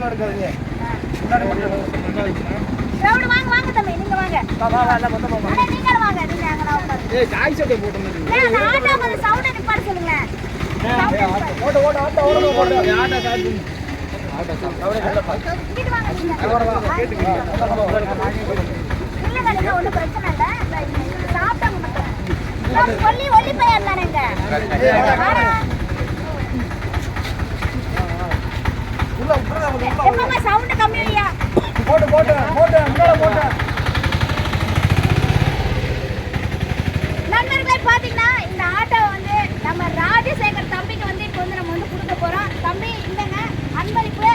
வாங்க தம்பி, நீங்க வாங்க. நீங்க வாங்க, நீங்க அங்க நான் உட்காருங்க. ஏய் ஜாய் சட்டை போட்டு வந்து. அந்த ஆட்டோ கொஞ்சம் சவுண்ட் நிப்பாட்ட சொல்லுங்க. ஓட ஆட்டோ ஓட ஆட்டோ காட்டு. ஆட்டோ அவரே கல்ல பாக்க. இங்க வாங்க நீங்க. இல்ல நீங்க ஒண்ணும் பிரச்சனை இல்ல. சாப்பிட்டாங்க மட்டும். நான் ஒல்லி பையன் தானேங்க. உள்ள உட்றத எப்பமா சவுண்ட் கம்மி இல்லையா? போடு முன்னால போடு. நண்பர்களே பாத்தீங்கன்னா இந்த ஆட்டோ வந்து நம்ம ராஜசேகர் தம்பிக்கு வந்து இப்போ வந்து நம்ம வந்து கொடுக்க போறோம். தம்பி இந்தங்க அன்பளிப்பு